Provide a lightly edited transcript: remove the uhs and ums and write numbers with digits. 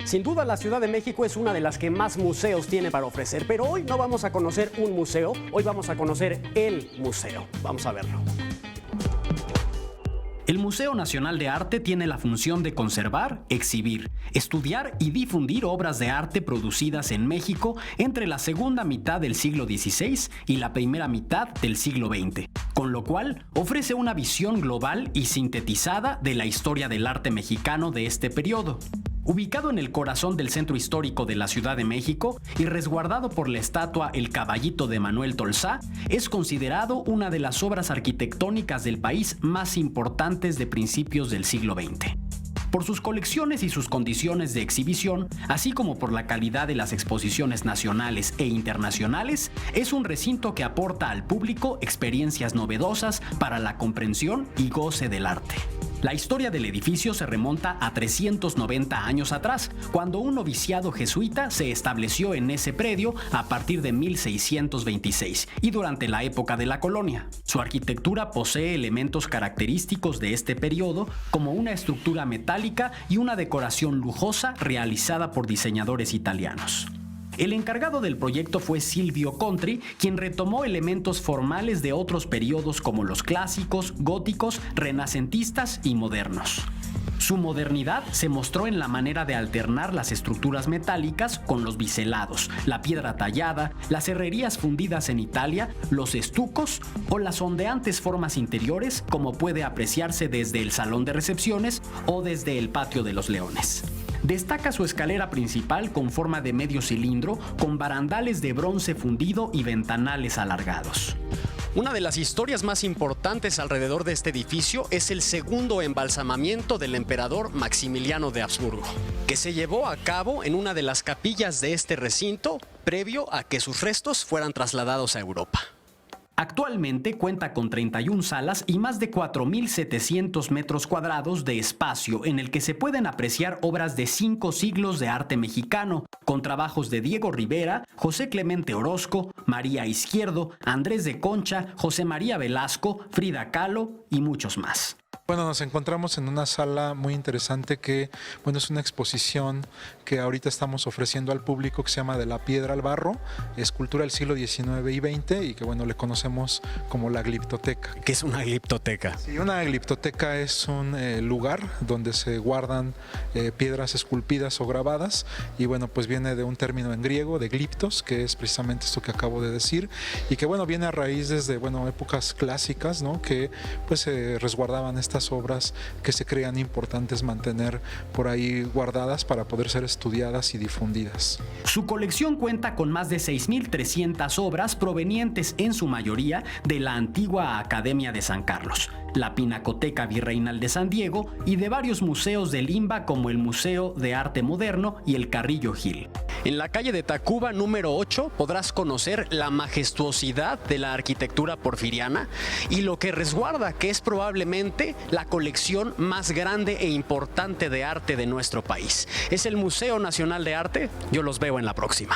Sin duda la Ciudad de México es una de las que más museos tiene para ofrecer, pero hoy no vamos a conocer un museo, hoy vamos a conocer el museo. Vamos a verlo. El Museo Nacional de Arte tiene la función de conservar, exhibir, estudiar y difundir obras de arte producidas en México entre la segunda mitad del siglo XVI y la primera mitad del siglo XX, con lo cual ofrece una visión global y sintetizada de la historia del arte mexicano de este periodo. Ubicado en el corazón del centro histórico de la Ciudad de México y resguardado por la estatua El Caballito de Manuel Tolsá, es considerado una de las obras arquitectónicas del país más importantes de principios del siglo XX. Por sus colecciones y sus condiciones de exhibición, así como por la calidad de las exposiciones nacionales e internacionales, es un recinto que aporta al público experiencias novedosas para la comprensión y goce del arte. La historia del edificio se remonta a 390 años atrás, cuando un noviciado jesuita se estableció en ese predio a partir de 1626 y durante la época de la colonia. Su arquitectura posee elementos característicos de este periodo, como una estructura metálica y una decoración lujosa realizada por diseñadores italianos. El encargado del proyecto fue Silvio Contri, quien retomó elementos formales de otros periodos como los clásicos, góticos, renacentistas y modernos. Su modernidad se mostró en la manera de alternar las estructuras metálicas con los biselados, la piedra tallada, las herrerías fundidas en Italia, los estucos o las ondeantes formas interiores, como puede apreciarse desde el salón de recepciones o desde el patio de los Leones. Destaca su escalera principal con forma de medio cilindro, con barandales de bronce fundido y ventanales alargados. Una de las historias más importantes alrededor de este edificio es el segundo embalsamamiento del emperador Maximiliano de Habsburgo, que se llevó a cabo en una de las capillas de este recinto previo a que sus restos fueran trasladados a Europa. Actualmente cuenta con 31 salas y más de 4.700 metros cuadrados de espacio en el que se pueden apreciar obras de 5 siglos de arte mexicano, con trabajos de Diego Rivera, José Clemente Orozco, María Izquierdo, Andrés de Concha, José María Velasco, Frida Kahlo y muchos más. Bueno, nos encontramos en una sala muy interesante que, bueno, es una exposición que ahorita estamos ofreciendo al público que se llama De la Piedra al Barro, escultura del siglo XIX y XX y que, bueno, le conocemos como la gliptoteca. ¿Qué es una gliptoteca? Sí, una gliptoteca es un lugar donde se guardan piedras esculpidas o grabadas y, bueno, pues viene de un término en griego, de gliptos, que es precisamente esto que acabo de decir y que, bueno, viene a raíz desde, bueno, épocas clásicas, ¿no? Que, pues, se resguardaban estas obras que se crean importantes mantener por ahí guardadas para poder ser estudiadas y difundidas. Su colección cuenta con más de 6.300 obras provenientes en su mayoría de la antigua Academia de San Carlos, la Pinacoteca Virreinal de San Diego y de varios museos de Limba como el Museo de Arte Moderno y el Carrillo Gil. En la calle de Tacuba número 8 podrás conocer la majestuosidad de la arquitectura porfiriana y lo que resguarda, que es probablemente la colección más grande e importante de arte de nuestro país. Es el Museo Nacional de Arte. Yo los veo en la próxima.